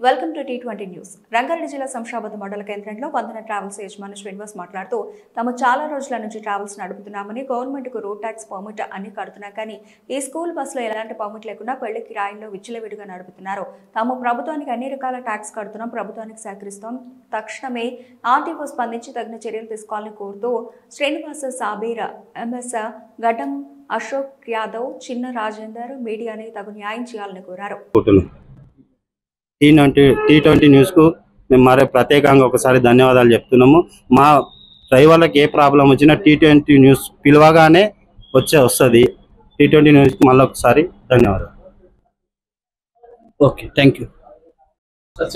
Welcome to T20 news. Rangareddy జిల్లా శంషాబాద్ మండల కేంద్రంలో వందన ట్రావెల్స్ యజమాని శ్రీనివాస్ మాట్లాడుతూ తాము చాలా రోజుల నుంచి ట్రావెల్స్ నడుపుతున్నామని గవర్నమెంట్కు రోడ్ ట్యాక్స్ పర్మిట్ అన్ని కడుతున్నా కానీ ఈ స్కూల్ బస్సులో ఎలాంటి పర్మిట్ లేకుండా పెళ్లి కిరాయిల్లో విచ్చలవిడిగా నడుపుతున్నారు. తాము ప్రభుత్వానికి అన్ని రకాల ట్యాక్స్ కడుతున్నాం, ప్రభుత్వానికి సహకరిస్తాం, తక్షణమే ఆర్టీఓ స్పందించి తగిన చర్యలు తీసుకోవాలని కోరుతూ శ్రీనివాస్, సాబీర్, ఎంఎస్ గడ్డం, అశోక్ యాదవ్, చిన్న రాజేందర్ మీడియాని తగు న్యాయం చేయాలని కోరారు. T20 న్యూస్కు మేము మరే ప్రత్యేకంగా ఒకసారి ధన్యవాదాలు చెప్తున్నాము. మా డ్రైవర్లకు ఏ ప్రాబ్లం వచ్చినా T20 న్యూస్ పిలవగానే వస్తుంది. T20 న్యూస్కి మళ్ళీ ఒకసారి ధన్యవాదాలు. Okay, thank you.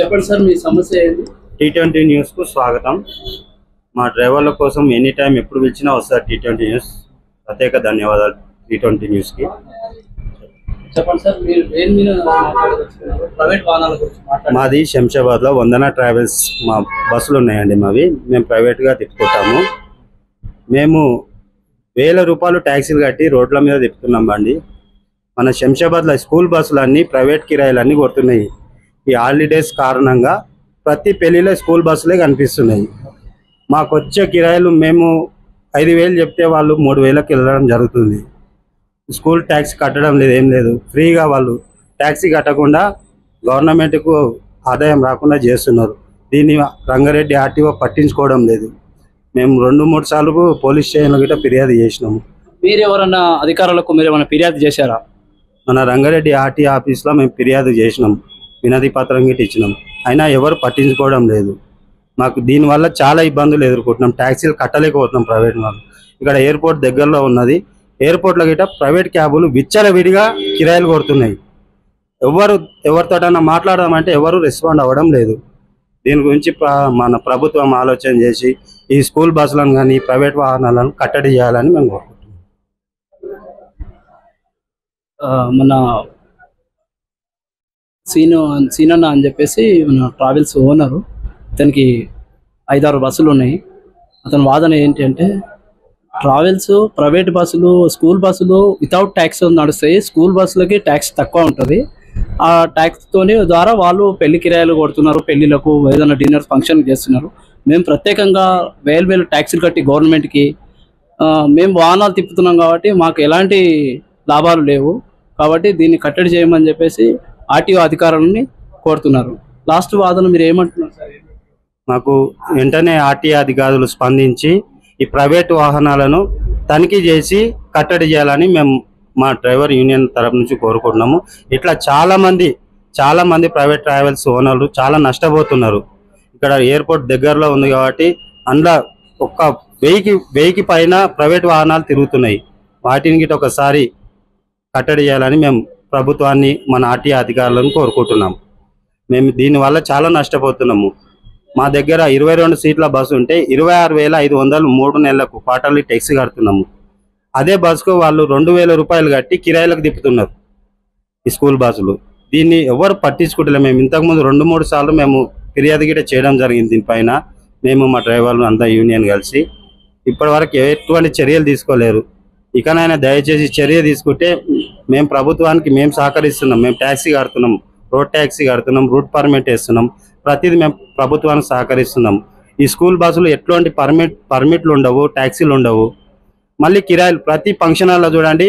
చెప్పండి సార్, మీ సమస్య ఏంటి? T20 న్యూస్కు స్వాగతం. మా డ్రైవర్ల కోసం ఎనీ టైం ఎప్పుడు పిలిచినా వస్తుంది T20 న్యూస్. ప్రత్యేక ధన్యవాదాలు T20 న్యూస్కి. చెప్పండి సార్, మీరు ప్రైవేట్ వాహనాల గురించి మాట్లాడండి. మాది శంషాబాద్లో వందన ట్రావెల్స్ మా బస్సులు ఉన్నాయండి. మేము ప్రైవేట్గా తిప్పుకుంటాము. మేము ₹1000 ట్యాక్సీలు కట్టి రోడ్ల మీద తిప్పుతున్నాం అండి. మన శంషాబాద్లో స్కూల్ బస్సులన్నీ ప్రైవేట్ కిరాయిలన్నీ కొడుతున్నాయి. ఈ హాలిడేస్ కారణంగా ప్రతి పెళ్లిలో స్కూల్ బస్సులే కనిపిస్తున్నాయి. మాకు వచ్చే కిరాయిలు మేము 5000 చెప్తే వాళ్ళు 3000కి వెళ్ళడం జరుగుతుంది. స్కూల్ ట్యాక్స్ కట్టడం లేదు, ఏం లేదు. ఫ్రీగా వాళ్ళు ట్యాక్సీ కట్టకుండా గవర్నమెంట్కు ఆదాయం రాకుండా చేస్తున్నారు. దీన్ని రంగారెడ్డి ఆర్టీఓ పట్టించుకోవడం లేదు. మేము 2-3 సార్లు పోలీస్ స్టేషన్లో గిట్ట ఫిర్యాదు చేసినాము. మీరు ఎవరన్నా అధికారులకు మీరు ఏమైనా ఫిర్యాదు చేశారా? మన రంగారెడ్డి ఆర్టీ ఆఫీస్లో మేము ఫిర్యాదు చేసినాం, వినతి పత్రం గిట్ట ఇచ్చినాం. అయినా ఎవరు పట్టించుకోవడం లేదు. మాకు దీనివల్ల చాలా ఇబ్బందులు ఎదుర్కొంటున్నాం. ట్యాక్సీలు కట్టలేకపోతున్నాం ప్రైవేట్ వాళ్ళు. ఇక్కడ ఎయిర్పోర్ట్ దగ్గరలో ఉన్నది. ఎయిర్పోర్ట్లో గిట్ట ప్రైవేట్ క్యాబులు విచ్చలవిడిగా కిరాయిలు కొడుతున్నాయి. ఎవరితోటైనా మాట్లాడదామంటే ఎవరు రెస్పాండ్ అవ్వడం లేదు. దీని గురించి మన ప్రభుత్వం ఆలోచన చేసి ఈ స్కూల్ బస్సులను కానీ ప్రైవేట్ వాహనాలను కట్టడి చేయాలని మేము కోరుకుంటున్నాం. మన సీనన్న అని చెప్పేసి మన ట్రావెల్స్ ఓనరు, అతనికి 5-6 బస్సులు ఉన్నాయి. అతని వాదన ఏంటి అంటే, ట్రావెల్స్ ప్రైవేట్ బస్సులు, స్కూల్ బస్సులు వితౌట్ ట్యాక్స్ నడుస్తాయి. స్కూల్ బస్సులకి ట్యాక్స్ తక్కువ ఉంటుంది. ఆ ట్యాక్స్తోని ద్వారా వాళ్ళు పెళ్లి కిరాయిలు కొడుతున్నారు, పెళ్లిలకు ఏదైనా డిన్నర్ ఫంక్షన్ చేస్తున్నారు. మేము ప్రత్యేకంగా 1000 ట్యాక్సీలు కట్టి గవర్నమెంట్కి మేము వాహనాలు తిప్పుతున్నాం కాబట్టి మాకు ఎలాంటి లాభాలు లేవు. కాబట్టి దీన్ని కట్టడి చేయమని చెప్పేసి ఆర్టీఓ అధికారులని కోరుతున్నారు. లాస్ట్ వాదన మీరు ఏమంటున్నారు సార్? మాకు వెంటనే ఆర్టీఓ అధికారులు స్పందించి ఈ ప్రైవేట్ వాహనాలను తనిఖీ చేసి కట్టడి చేయాలని మేము మా డ్రైవర్ యూనియన్ తరపు నుంచి కోరుకుంటున్నాము. ఇట్లా చాలా మంది ప్రైవేట్ ట్రావెల్స్ ఓనర్లు చాలా నష్టపోతున్నారు. ఇక్కడ ఎయిర్పోర్ట్ దగ్గరలో ఉంది కాబట్టి అందులో ఒక 1000కి పైన ప్రైవేట్ వాహనాలు తిరుగుతున్నాయి. వాటిని గిట్ట ఒకసారి కట్టడి చేయాలని మేము ప్రభుత్వాన్ని, మన ఆర్టీఓ అధికారులను కోరుకుంటున్నాము. మేము దీనివల్ల చాలా నష్టపోతున్నాము. మా దగ్గర 22 సీట్ల బస్సు ఉంటే 26,500 3 నెలలకు క్వార్టర్లీ ట్యాక్సీ కడుతున్నాము. అదే బస్సుకు వాళ్ళు ₹2000 కట్టి కిరాయిలకు తిప్పుతున్నారు ఈ స్కూల్ బస్సులు. దీన్ని ఎవరు పట్టించుకుంటలేము. మేము ఇంతకుముందు 2-3 సార్లు మేము ఫిర్యాదు గిట్ట చేయడం జరిగింది. దీనిపైన మేము మా డ్రైవర్లు అంతా యూనియన్ కలిసి ఇప్పటివరకు ఎటువంటి చర్యలు తీసుకోలేరు. ఇకనైనా దయచేసి చర్య తీసుకుంటే మేము ప్రభుత్వానికి మేము సహకరిస్తున్నాం. మేము ట్యాక్సీ కడుతున్నాం, రోడ్ ట్యాక్సీ కడుతున్నాం, రూట్ పర్మిట్ వేస్తున్నాం. ప్రతిదీ మేము ప్రభుత్వానికి సహకరిస్తున్నాం. ఈ స్కూల్ బస్సులు ఎటువంటి పర్మిట్లు ఉండవు, ట్యాక్సీలు ఉండవు. మళ్ళీ కిరాయిలు ప్రతి ఫంక్షన్ హాల్లో చూడండి